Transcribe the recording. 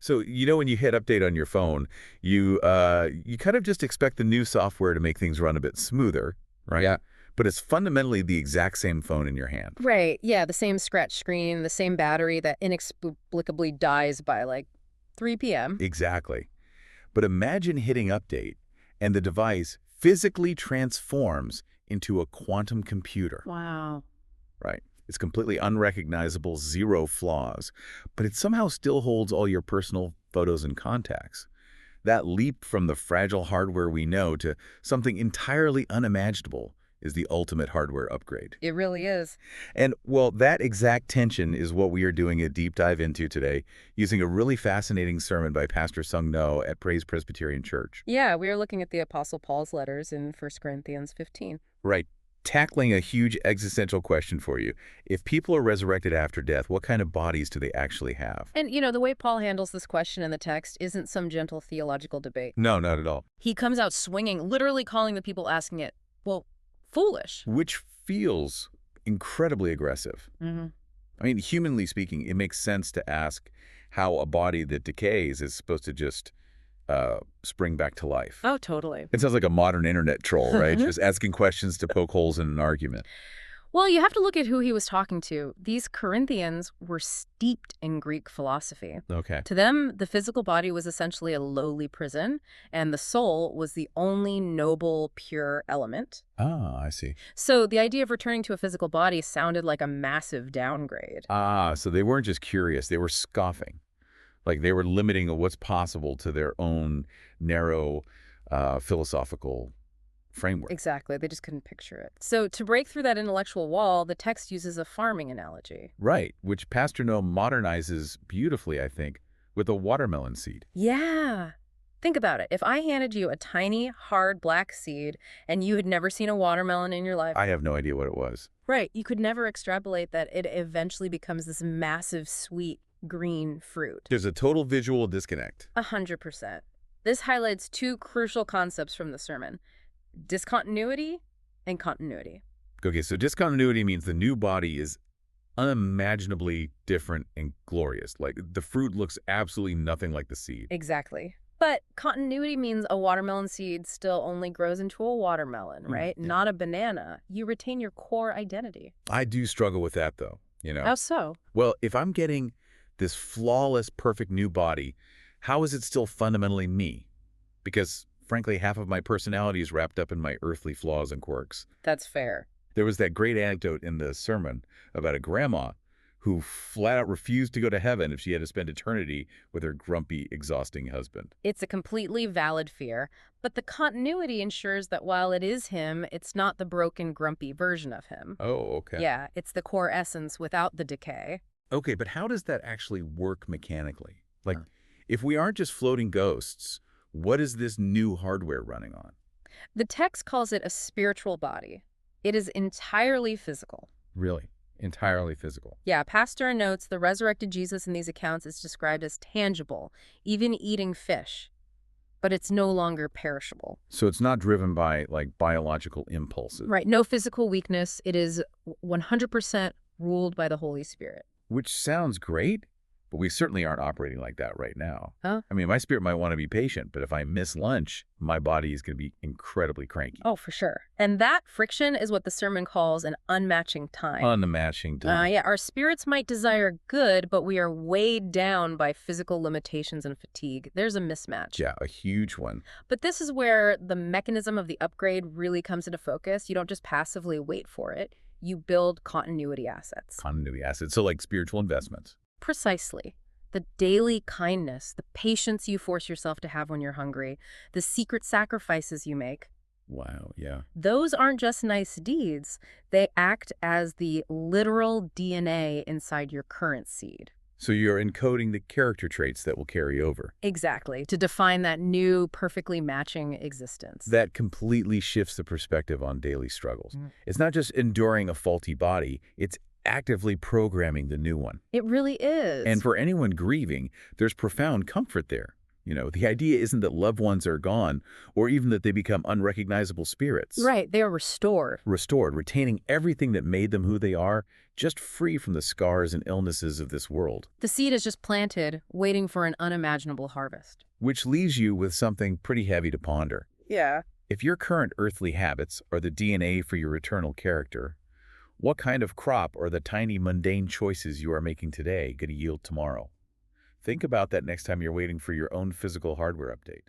So, when you hit update on your phone, you kind of just expect the new software to make things run a bit smoother, right? Yeah. But it's fundamentally the exact same phone in your hand. Right. Yeah, the same scratch screen, the same battery that inexplicably dies by like 3 p.m. Exactly. But imagine hitting update and the device physically transforms into a quantum computer. Wow. Right. It's completely unrecognizable, zero flaws, but it somehow still holds all your personal photos and contacts. That leap from the fragile hardware we know to something entirely unimaginable is the ultimate hardware upgrade. It really is. And, well, that exact tension is what we are doing a deep dive into today, using a really fascinating sermon by Pastor Sung No at Praise Presbyterian Church. Yeah, we are looking at the Apostle Paul's letters in 1Corinthians 15. Right. Tackling a huge existential question for you. If people are resurrected after death, what kind of bodies do they actually have? And, the way Paul handles this question in the text isn't some gentle theological debate. No, not at all. He comes out swinging, literally calling the people asking it, well, foolish. Which feels incredibly aggressive. Mm-hmm. I mean, humanly speaking, it makes sense to ask how a body that decays is supposed to just spring back to life. Oh, totally. It sounds like a modern internet troll, right? Just asking questions to poke holes in an argument. Well, you have to look at who he was talking to. These Corinthians were steeped in Greek philosophy. Okay. To them, the physical body was essentially a lowly prison, and the soul was the only noble, pure element. Ah, I see. So the idea of returning to a physical body sounded like a massive downgrade. Ah, so they weren't just curious, they were scoffing. Like they were limiting what's possible to their own narrow philosophical framework. Exactly. They just couldn't picture it. So to break through that intellectual wall, the text uses a farming analogy. Right, which Pastor No modernizes beautifully, I think, with a watermelon seed. Yeah. Think about it. If I handed you a tiny, hard black seed and you had never seen a watermelon in your life. I have no idea what it was. Right. You could never extrapolate that it eventually becomes this massive, sweet, green fruit. There's a total visual disconnect. 100%. This highlights two crucial concepts from the sermon: discontinuity and continuity. Okay, so discontinuity means the new body is unimaginably different and glorious. Like the fruit looks absolutely nothing like the seed. Exactly. But continuity means a watermelon seed still only grows into a watermelon, right? Yeah. Not a banana. You retain your core identity. I do struggle with that, though, How so? Well, if I'm getting this flawless, perfect new body, how is it still fundamentally me? Because, frankly, half of my personality is wrapped up in my earthly flaws and quirks. That's fair. There was that great anecdote in the sermon about a grandma who flat out refused to go to heaven if she had to spend eternity with her grumpy, exhausting husband. It's a completely valid fear, but the continuity ensures that while it is him, it's not the broken, grumpy version of him. Oh, okay. Yeah, it's the core essence without the decay. Okay, but how does that actually work mechanically? Like, if we aren't just floating ghosts, what is this new hardware running on? The text calls it a spiritual body. It is entirely physical. Really? Entirely physical? Yeah, Pastor notes the resurrected Jesus in these accounts is described as tangible, even eating fish, but it's no longer perishable. So it's not driven by, like, biological impulses. Right, no physical weakness. It is 100% ruled by the Holy Spirit. Which sounds great, but we certainly aren't operating like that right now. Huh? I mean, my spirit might want to be patient, but if I miss lunch, my body is going to be incredibly cranky. Oh, for sure. And that friction is what the sermon calls an unmatching time. Unmatching time. Yeah, our spirits might desire good, but we are weighed down by physical limitations and fatigue. There's a mismatch. Yeah, a huge one. But this is where the mechanism of the upgrade really comes into focus. You don't just passively wait for it. You build continuity assets. Continuity assets. So like spiritual investments. Precisely. The daily kindness, the patience you force yourself to have when you're hungry, the secret sacrifices you make. Wow, yeah. Those aren't just nice deeds. They act as the literal DNA inside your current seed. So you're encoding the character traits that will carry over. Exactly, to define that new, perfectly matching existence. That completely shifts the perspective on daily struggles. It's not just enduring a faulty body, it's actively programming the new one. It really is. And for anyone grieving, there's profound comfort there. The idea isn't that loved ones are gone or even that they become unrecognizable spirits. Right, they are restored. Restored, retaining everything that made them who they are, just free from the scars and illnesses of this world. The seed is just planted, waiting for an unimaginable harvest. Which leaves you with something pretty heavy to ponder. Yeah. If your current earthly habits are the DNA for your eternal character, what kind of crop are the tiny mundane choices you are making today going to yield tomorrow? Think about that next time you're waiting for your own physical hardware update.